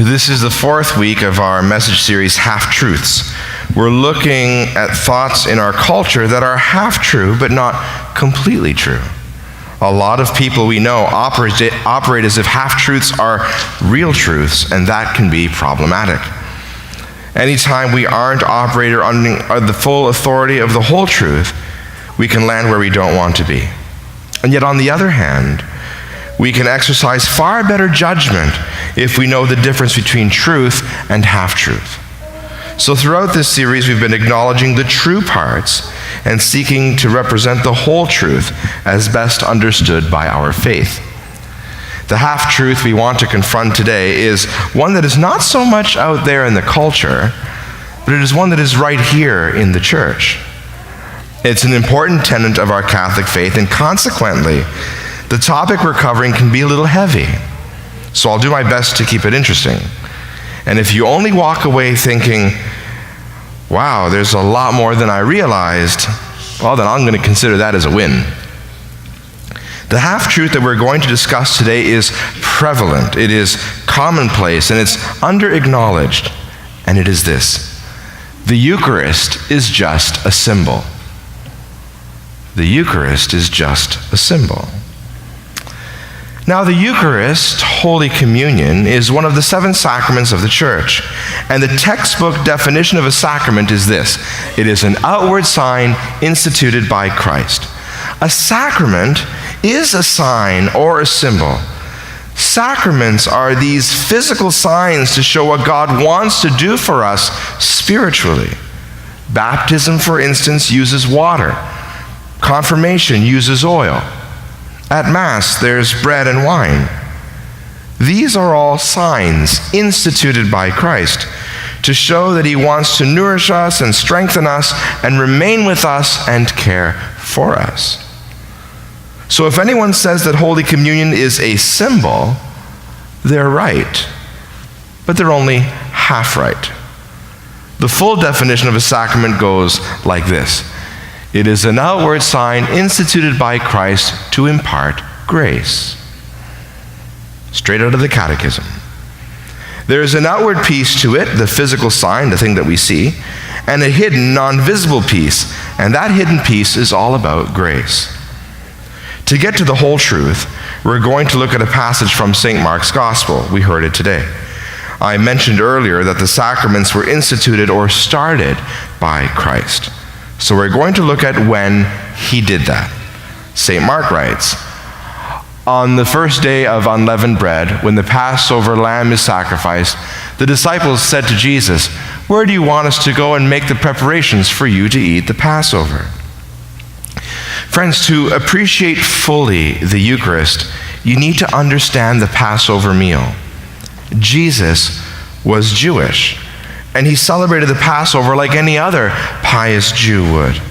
This is the fourth week of our message series, Half-Truths. We're looking at thoughts in our culture that are half true, but not completely true. A lot of people we know operate as if half-truths are real truths, and that can be problematic. Anytime we aren't operating under the full authority of the whole truth, we can land where we don't want to be. And yet, on the other hand, we can exercise far better judgment if we know the difference between truth and half-truth. So throughout this series, we've been acknowledging the true parts and seeking to represent the whole truth as best understood by our faith. The half-truth we want to confront today is one that is not so much out there in the culture, but it is one that is right here in the church. It's an important tenet of our Catholic faith, and consequently, the topic we're covering can be a little heavy, so I'll do my best to keep it interesting. And if you only walk away thinking, wow, there's a lot more than I realized, well, then I'm going to consider that as a win. The half-truth that we're going to discuss today is prevalent, it is commonplace, and it's under-acknowledged, and it is this: the Eucharist is just a symbol. The Eucharist is just a symbol. Now, the Eucharist, Holy Communion, is one of the 7 sacraments of the Church. And the textbook definition of a sacrament is this: it is an outward sign instituted by Christ. A sacrament is a sign or a symbol. Sacraments are these physical signs to show what God wants to do for us spiritually. Baptism, for instance, uses water. Confirmation uses oil. At Mass, there's bread and wine. These are all signs instituted by Christ to show that He wants to nourish us and strengthen us and remain with us and care for us. So if anyone says that Holy Communion is a symbol, they're right, but they're only half right. The full definition of a sacrament goes like this: it is an outward sign instituted by Christ to impart grace. Straight out of the Catechism. There is an outward piece to it, the physical sign, the thing that we see, and a hidden, non-visible piece, and that hidden piece is all about grace. To get to the whole truth, we're going to look at a passage from St. Mark's Gospel. We heard it today. I mentioned earlier that the sacraments were instituted or started by Christ. So we're going to look at when He did that. St. Mark writes, on the first day of unleavened bread, when the Passover lamb is sacrificed, the disciples said to Jesus, "Where do you want us to go and make the preparations for you to eat the Passover?" Friends, to appreciate fully the Eucharist, you need to understand the Passover meal. Jesus was Jewish, and He celebrated the Passover like any other pious Jew would.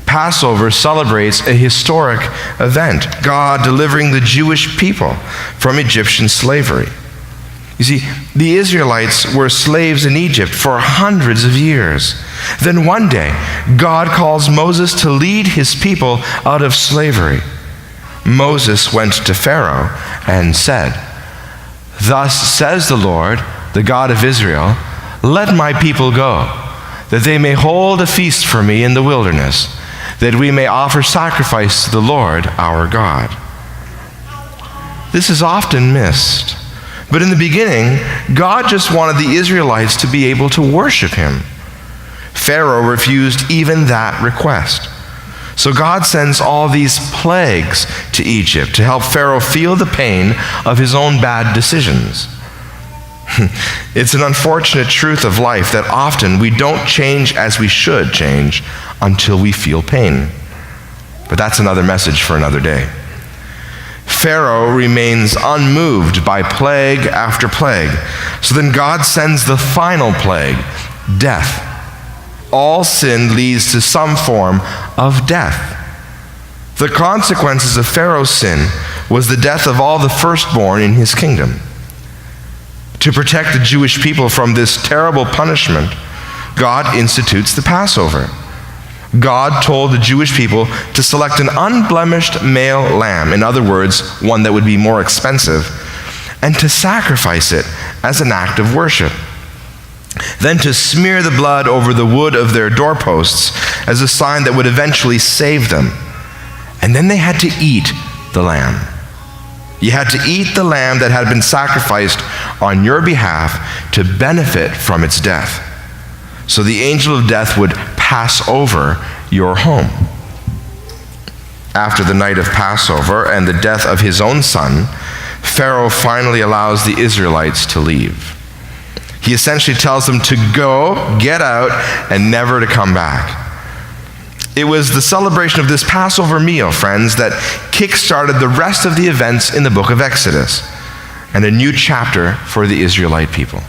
Passover celebrates a historic event, God delivering the Jewish people from Egyptian slavery. You see, the Israelites were slaves in Egypt for hundreds of years. Then one day, God calls Moses to lead His people out of slavery. Moses went to Pharaoh and said, "Thus says the Lord, the God of Israel, let my people go, that they may hold a feast for me in the wilderness, that we may offer sacrifice to the Lord our God." This is often missed. But in the beginning, God just wanted the Israelites to be able to worship Him. Pharaoh refused even that request. So God sends all these plagues to Egypt to help Pharaoh feel the pain of his own bad decisions. It's an unfortunate truth of life that often we don't change as we should change until we feel pain. But that's another message for another day. Pharaoh remains unmoved by plague after plague. So then God sends the final plague, death. All sin leads to some form of death. The consequences of Pharaoh's sin was the death of all the firstborn in his kingdom. To protect the Jewish people from this terrible punishment, God institutes the Passover. God told the Jewish people to select an unblemished male lamb, in other words, one that would be more expensive, and to sacrifice it as an act of worship. Then to smear the blood over the wood of their doorposts as a sign that would eventually save them. And then they had to eat the lamb. You had to eat the lamb that had been sacrificed on your behalf to benefit from its death. So the angel of death would pass over your home. After the night of Passover and the death of his own son, Pharaoh finally allows the Israelites to leave. He essentially tells them to go, get out, and never to come back. It was the celebration of this Passover meal, friends, that kick-started the rest of the events in the book of Exodus and a new chapter for the Israelite people.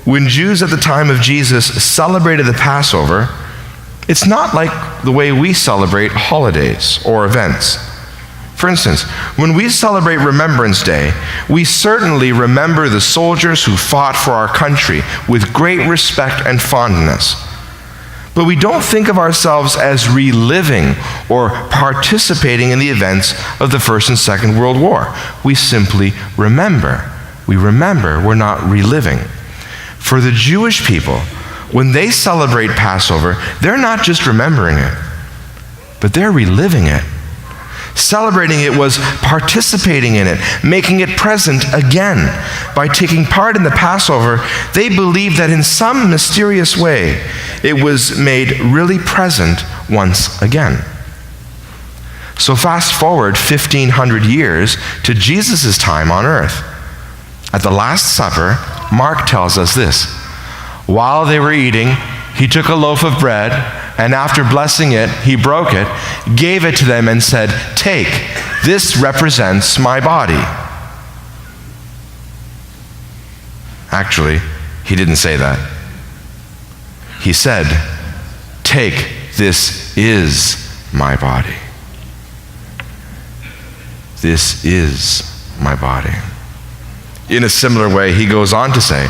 When Jews at the time of Jesus celebrated the Passover, it's not like the way we celebrate holidays or events. For instance, when we celebrate Remembrance Day, we certainly remember the soldiers who fought for our country with great respect and fondness. But we don't think of ourselves as reliving or participating in the events of the First and Second World War. We simply remember. We remember, we're not reliving. For the Jewish people, when they celebrate Passover, they're not just remembering it, but they're reliving it. Celebrating it was participating in it, making it present again. By taking part in the Passover, they believed that in some mysterious way, it was made really present once again. So fast forward 1,500 years to Jesus' time on earth. At the Last Supper, Mark tells us this: while they were eating, he took a loaf of bread, and after blessing it, he broke it, gave it to them, and said, "Take, this represents my body." Actually, he didn't say that. He said, "Take, this is my body. This is my body." In a similar way, he goes on to say,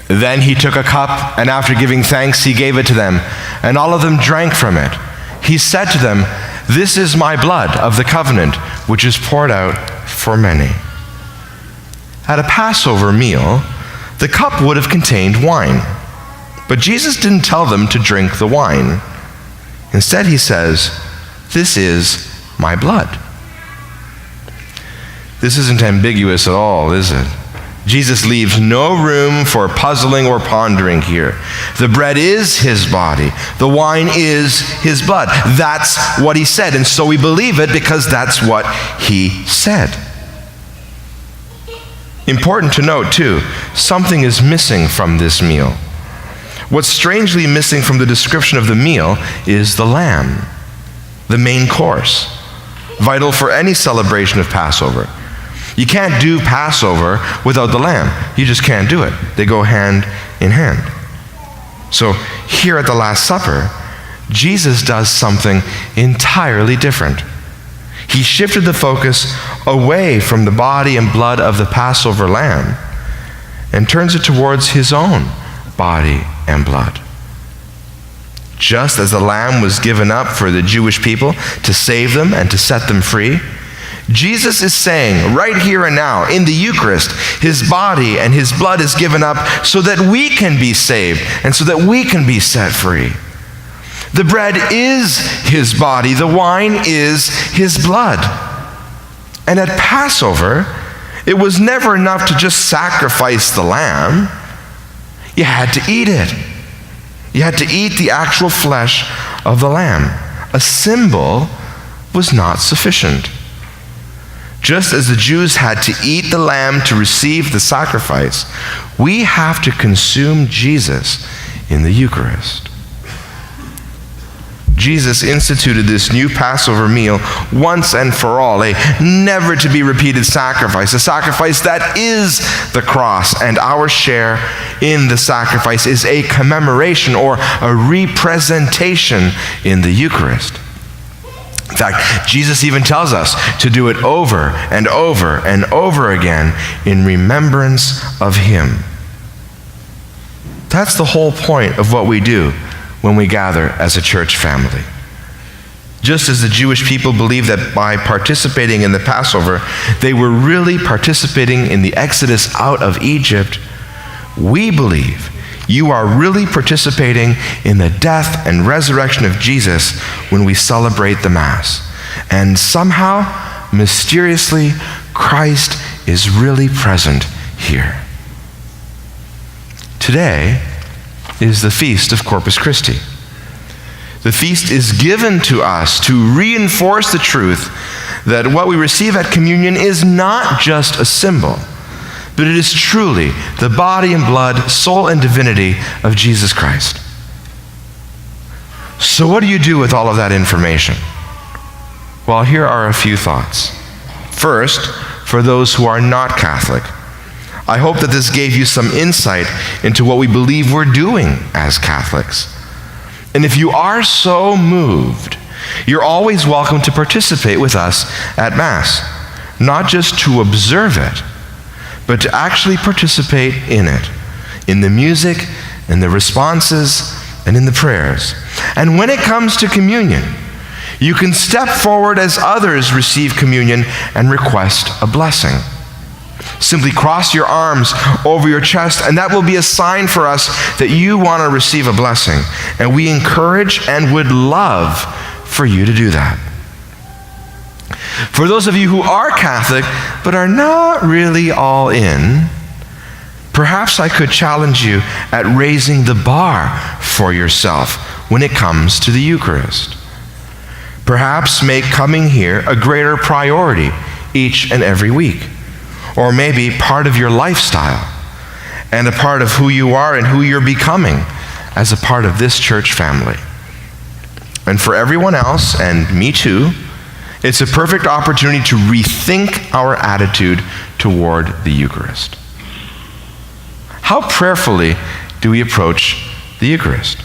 "Then he took a cup, and after giving thanks, he gave it to them, and all of them drank from it. He said to them, 'This is my blood of the covenant, which is poured out for many.'" At a Passover meal, the cup would have contained wine. But Jesus didn't tell them to drink the wine. Instead, he says, "This is my blood." This isn't ambiguous at all, is it? Jesus leaves no room for puzzling or pondering here. The bread is his body. The wine is his blood. That's what he said, and so we believe it because that's what he said. Important to note, too, something is missing from this meal. What's strangely missing from the description of the meal is the lamb, the main course, vital for any celebration of Passover. You can't do Passover without the lamb. You just can't do it. They go hand in hand. So here at the Last Supper, Jesus does something entirely different. He shifted the focus away from the body and blood of the Passover lamb and turns it towards his own body and blood. Just as the lamb was given up for the Jewish people to save them and to set them free, Jesus is saying right here and now in the Eucharist, his body and his blood is given up so that we can be saved and so that we can be set free. The bread is his body, the wine is his blood. And at Passover, it was never enough to just sacrifice the lamb. You had to eat it. You had to eat the actual flesh of the lamb. A symbol was not sufficient. Just as the Jews had to eat the lamb to receive the sacrifice, we have to consume Jesus in the Eucharist. Jesus instituted this new Passover meal once and for all, a never to be repeated sacrifice, a sacrifice that is the cross, and our share in the sacrifice is a commemoration or a representation in the Eucharist. In fact, Jesus even tells us to do it over and over and over again in remembrance of him. That's the whole point of what we do when we gather as a church family. Just as the Jewish people believed that by participating in the Passover, they were really participating in the Exodus out of Egypt, we believe you are really participating in the death and resurrection of Jesus when we celebrate the Mass. And somehow, mysteriously, Christ is really present here. Today is the feast of Corpus Christi. The feast is given to us to reinforce the truth that what we receive at communion is not just a symbol, but it is truly the body and blood, soul and divinity of Jesus Christ. So what do you do with all of that information? Well, here are a few thoughts. First, for those who are not Catholic, I hope that this gave you some insight into what we believe we're doing as Catholics. And if you are so moved, you're always welcome to participate with us at Mass, not just to observe it, but to actually participate in it, in the music, in the responses, and in the prayers. And when it comes to communion, you can step forward as others receive communion and request a blessing. Simply cross your arms over your chest, and that will be a sign for us that you want to receive a blessing. And we encourage and would love for you to do that. For those of you who are Catholic but are not really all in, perhaps I could challenge you at raising the bar for yourself when it comes to the Eucharist. Perhaps make coming here a greater priority each and every week. Or maybe part of your lifestyle and a part of who you are and who you're becoming as a part of this church family. And for everyone else, and me too, it's a perfect opportunity to rethink our attitude toward the Eucharist. How prayerfully do we approach the Eucharist?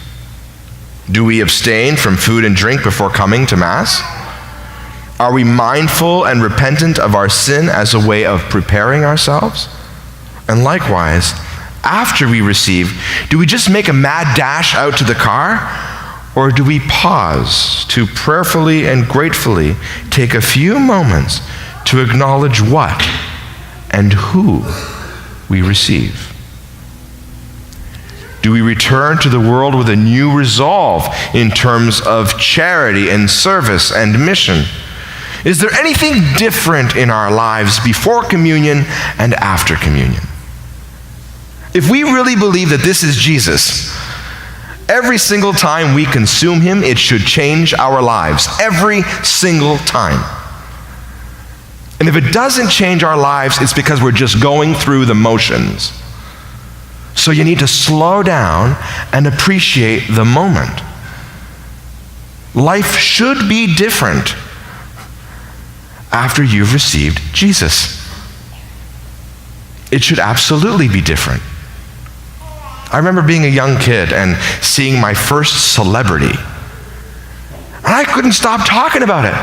Do we abstain from food and drink before coming to Mass? Are we mindful and repentant of our sin as a way of preparing ourselves? And likewise, after we receive, do we just make a mad dash out to the car? Or do we pause to prayerfully and gratefully take a few moments to acknowledge what and who we receive? Do we return to the world with a new resolve in terms of charity and service and mission? Is there anything different in our lives before communion and after communion? If we really believe that this is Jesus, every single time we consume him, it should change our lives. Every single time. And if it doesn't change our lives, it's because we're just going through the motions. So you need to slow down and appreciate the moment. Life should be different after you've received Jesus. It should absolutely be different. I remember being a young kid and seeing my first celebrity. And I couldn't stop talking about it.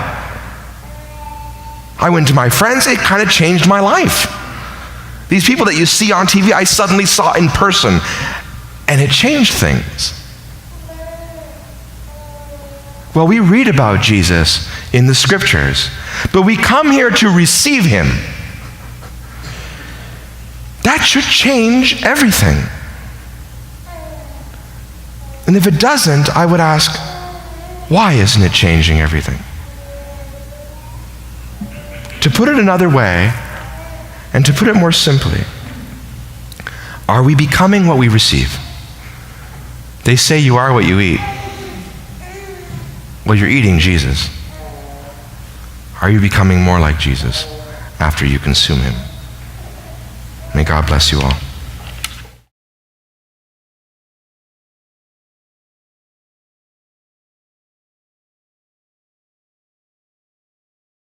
I went to my friends, it kind of changed my life. These people that you see on TV, I suddenly saw in person, and it changed things. Well, we read about Jesus in the scriptures, but we come here to receive him. That should change everything. And if it doesn't, I would ask, why isn't it changing everything? To put it another way, and to put it more simply, are we becoming what we receive? They say you are what you eat. Well, you're eating Jesus. Are you becoming more like Jesus after you consume him? May God bless you all.